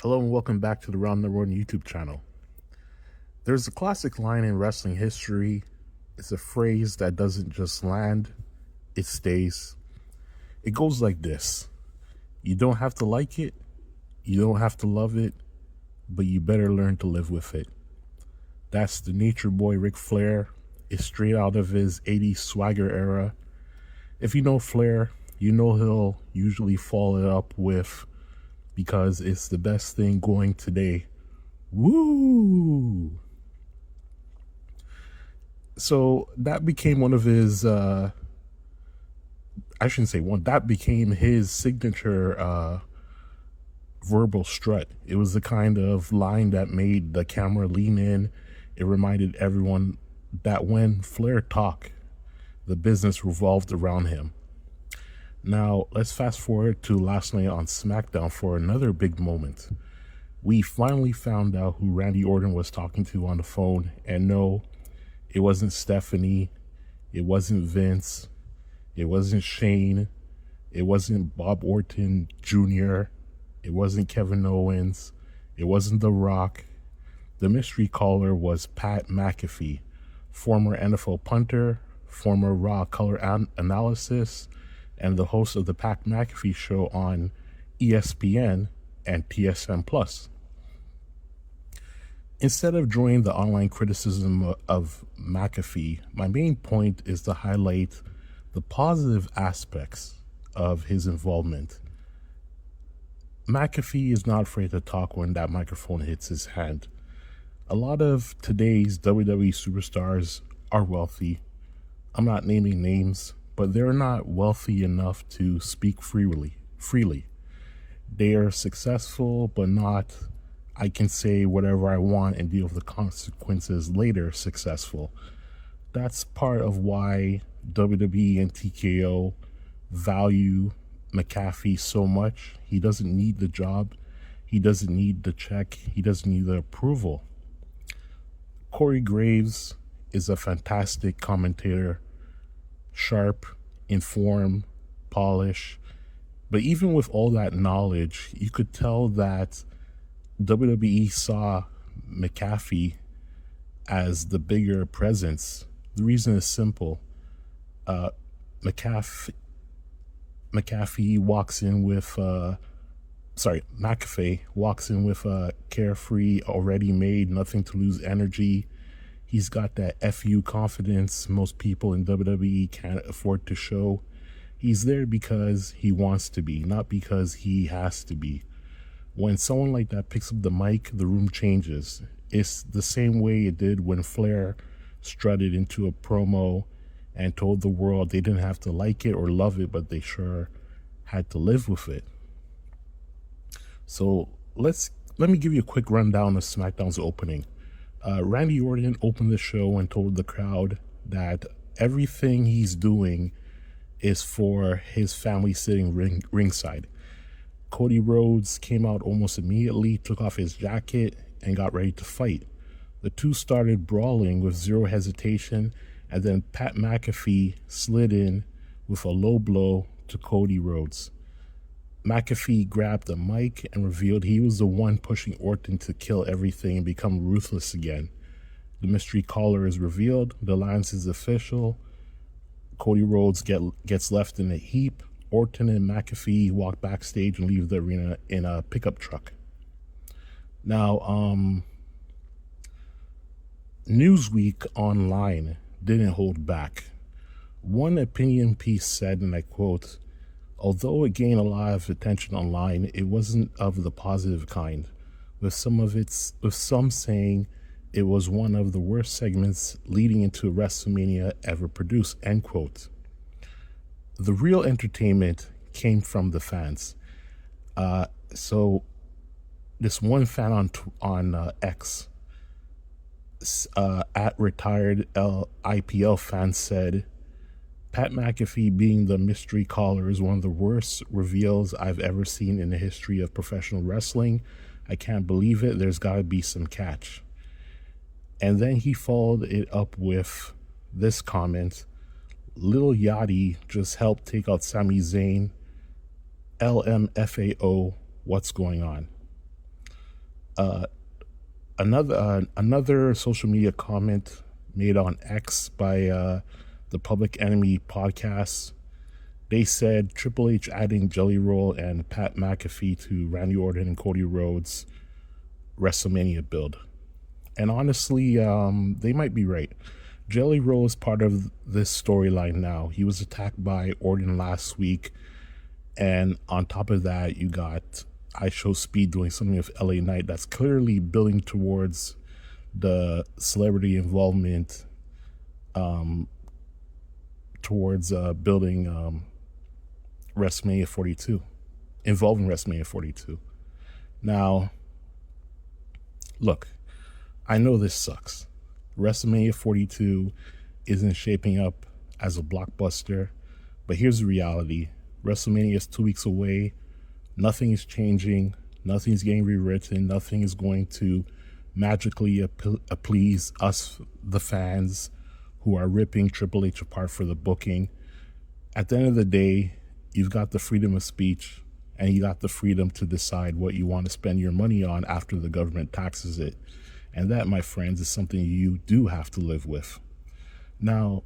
Hello and welcome back to the Round the Road YouTube channel. There's a classic line in wrestling history. It's a phrase that doesn't just land, it stays. It goes like this: you don't have to like it, you don't have to love it, but you better learn to live with it. That's the Nature Boy Ric Flair. It's straight out of his 80s swagger era. If you know Flair, you know he'll usually follow it up with, because it's the best thing going today. Woo! So that became one of his, I shouldn't say one, that became his signature verbal strut. It was the kind of line that made the camera lean in. It reminded everyone that when Flair talked, the business revolved around him. Now, let's fast forward to last night on SmackDown for another big moment. We finally found out who Randy Orton was talking to on the phone, and no, it wasn't Stephanie, it wasn't Vince, it wasn't Shane, it wasn't Bob Orton Jr., it wasn't Kevin Owens, it wasn't The Rock. The mystery caller was Pat McAfee, former NFL punter, former Raw color analysis, and the host of the Pat McAfee Show on ESPN and TSN+. Instead of drawing the online criticism of McAfee, my main point is to highlight the positive aspects of his involvement. McAfee is not afraid to talk when that microphone hits his hand. A lot of today's WWE superstars are wealthy. I'm not naming names, but they're not wealthy enough to speak freely. They are successful, but not, I can say whatever I want and deal with the consequences later successful. That's part of why WWE and TKO value McAfee so much. He doesn't need the job. He doesn't need the check. He doesn't need the approval. Corey Graves is a fantastic commentator, sharp, informed, polished. But even with all that knowledge, you could tell that WWE saw McAfee as the bigger presence. The reason is simple. McAfee walks in with, McAfee walks in with a carefree, already made, nothing to lose energy. He's got that FU confidence most people in WWE can't afford to show. He's there because he wants to be, not because he has to be. When someone like that picks up the mic, the room changes. It's the same way it did when Flair strutted into a promo and told the world they didn't have to like it or love it, but they sure had to live with it. So let me give you a quick rundown of SmackDown's opening. Randy Orton opened the show and told the crowd that everything he's doing is for his family sitting ringside. Cody Rhodes came out almost immediately, took off his jacket, and got ready to fight. The two started brawling with zero hesitation, and then Pat McAfee slid in with a low blow to Cody Rhodes. McAfee grabbed the mic and revealed he was the one pushing Orton to kill everything and become ruthless again. The mystery caller is revealed. The alliance is official. Cody Rhodes gets left in a heap. Orton and McAfee walk backstage and leave the arena in a pickup truck. Now, Newsweek Online didn't hold back. One opinion piece said, and I quote, "Although it gained a lot of attention online, it wasn't of the positive kind, with some saying it was one of the worst segments leading into WrestleMania ever produced," end quote. The real entertainment came from the fans. So this one fan on X, at retired IPL fan, said, "Pat McAfee being the mystery caller is one of the worst reveals I've ever seen in the history of professional wrestling. I can't believe it. There's got to be some catch." And then he followed it up with this comment: "Lil Yachty just helped take out Sami Zayn. LMFAO, what's going on?" Another social media comment made on X by the Public Enemy podcast. They said Triple H adding Jelly Roll and Pat McAfee to Randy Orton and Cody Rhodes' WrestleMania build. And honestly, they might be right. Jelly Roll is part of this storyline now. He was attacked by Orton last week. And on top of that, you got I Show Speed doing something with LA Knight that's clearly building towards the celebrity involvement, towards building WrestleMania 42, involving WrestleMania 42. Now, look, I know this sucks. WrestleMania 42 isn't shaping up as a blockbuster, but here's the reality. WrestleMania is 2 weeks away. Nothing is changing. Nothing's getting rewritten. Nothing is going to magically please us, the fans, who are ripping Triple H apart for the booking. At the end of the day, you've got the freedom of speech, and you got the freedom to decide what you want to spend your money on after the government taxes it. And that, my friends, is something you do have to live with. Now,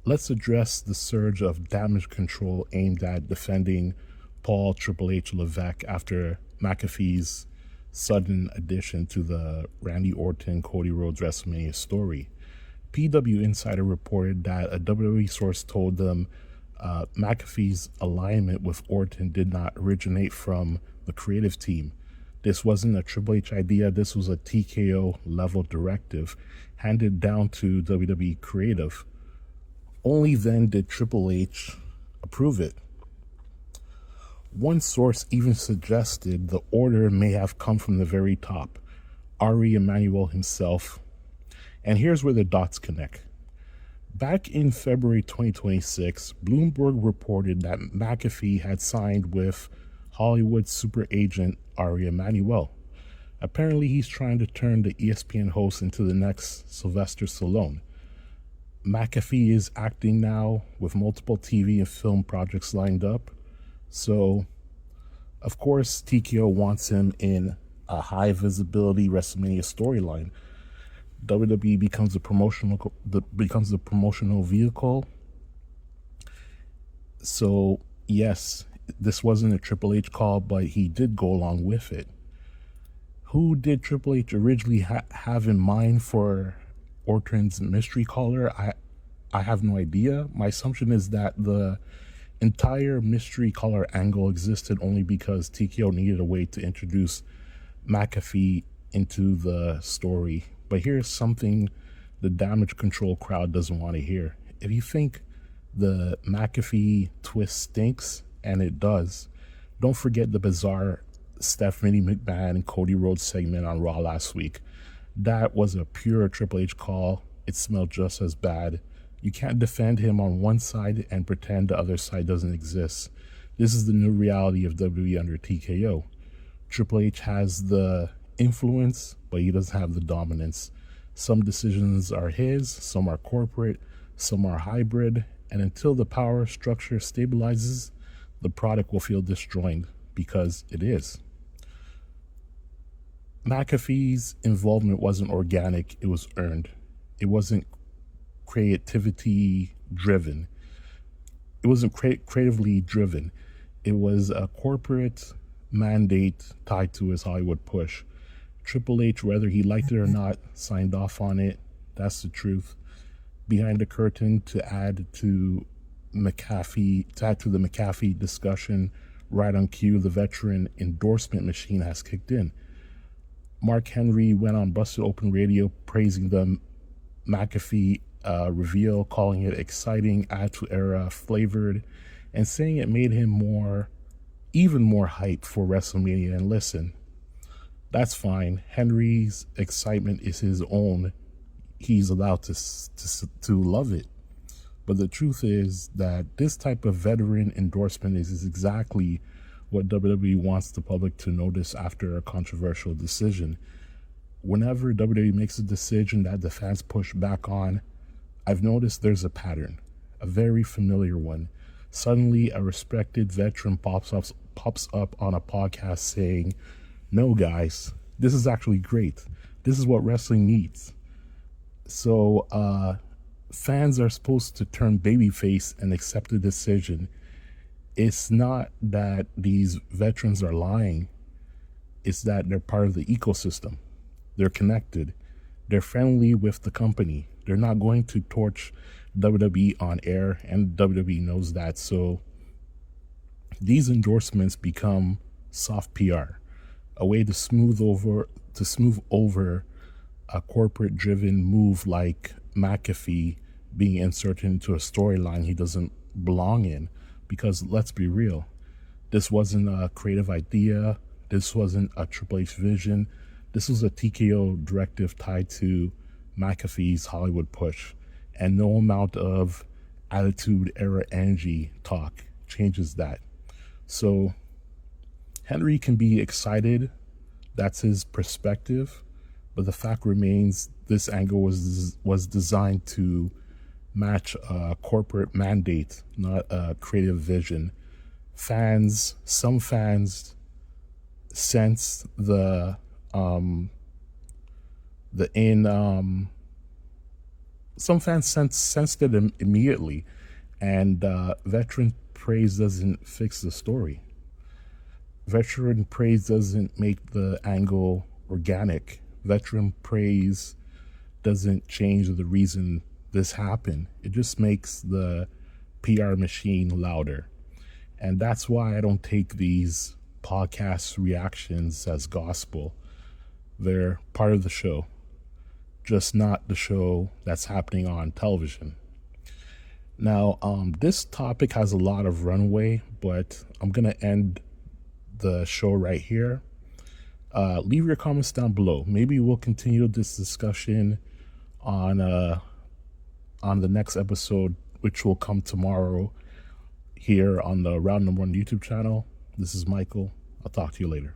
let's address the surge of damage control aimed at defending Paul Triple H Levesque after McAfee's sudden addition to the Randy Orton Cody Rhodes WrestleMania story. PW Insider reported that a WWE source told them McAfee's alignment with Orton did not originate from the creative team. This wasn't a Triple H idea. This was a TKO level directive handed down to WWE creative. Only then did Triple H approve it. One source even suggested the order may have come from the very top, Ari Emanuel himself. And here's where the dots connect. Back in February 2026, Bloomberg reported that McAfee had signed with Hollywood super agent Ari Emanuel. Apparently, he's trying to turn the ESPN host into the next Sylvester Stallone. McAfee is acting now with multiple TV and film projects lined up. So, of course, TKO wants him in a high visibility WrestleMania storyline. WWE becomes the promotional vehicle. So, yes, this wasn't a Triple H call, but he did go along with it. Who did Triple H originally have in mind for Orton's mystery caller? I have no idea. My assumption is that the entire mystery caller angle existed only because TKO needed a way to introduce McAfee into the story. But here's something the damage control crowd doesn't want to hear. If you think the McAfee twist stinks, and it does, don't forget the bizarre Stephanie McMahon and Cody Rhodes segment on Raw last week. That was a pure Triple H call. It smelled just as bad. You can't defend him on one side and pretend the other side doesn't exist. This is the new reality of WWE under TKO. Triple H has the influence, but he doesn't have the dominance. Some decisions are his, some are corporate, some are hybrid, and until the power structure stabilizes, the product will feel disjointed, because it is. McAfee's involvement wasn't organic, it was earned. It wasn't creativity driven. It wasn't creatively driven. It was a corporate mandate tied to his Hollywood push. Triple H, whether he liked it or not, signed off on it. That's the truth. Behind the curtain, to add to the McAfee discussion, right on cue, the veteran endorsement machine has kicked in. Mark Henry went on Busted Open Radio praising the McAfee reveal, calling it exciting, Attitude Era flavored, and saying it made him even more hype for WrestleMania. And listen, that's fine. Henry's excitement is his own. He's allowed to love it. But the truth is that this type of veteran endorsement is exactly what WWE wants the public to notice after a controversial decision. Whenever WWE makes a decision that the fans push back on, I've noticed there's a pattern, a very familiar one. Suddenly, a respected veteran pops up on a podcast saying, "No, guys, This is actually great. This is what wrestling needs. So fans are supposed to turn babyface and accept the decision. It's not that these veterans are lying. It's that they're part of the ecosystem. They're connected. They're friendly with the company. They're not going to torch WWE on air, and WWE knows that. So these endorsements become soft PR, a way to smooth over a corporate driven move like McAfee being inserted into a storyline he doesn't belong in. Because let's be real, this wasn't a creative idea. This wasn't a Triple H vision. This was a TKO directive tied to McAfee's Hollywood push. And no amount of attitude era energy talk changes that. So Henry can be excited. That's his perspective. But the fact remains, this angle was designed to match a corporate mandate, not a creative vision. Some fans sensed some fans sensed it immediately, and veteran praise doesn't fix the story. Veteran praise doesn't make the angle organic. Veteran praise doesn't change the reason this happened. It just makes the PR machine louder. And that's why I don't take these podcast reactions as gospel. They're part of the show, just not the show that's happening on television. Now, this topic has a lot of runway, but I'm going to end the show right here. Leave your comments down below. Maybe we'll continue this discussion on the next episode, which will come tomorrow here on the Round Number One YouTube channel. This is Michael. I'll talk to you later.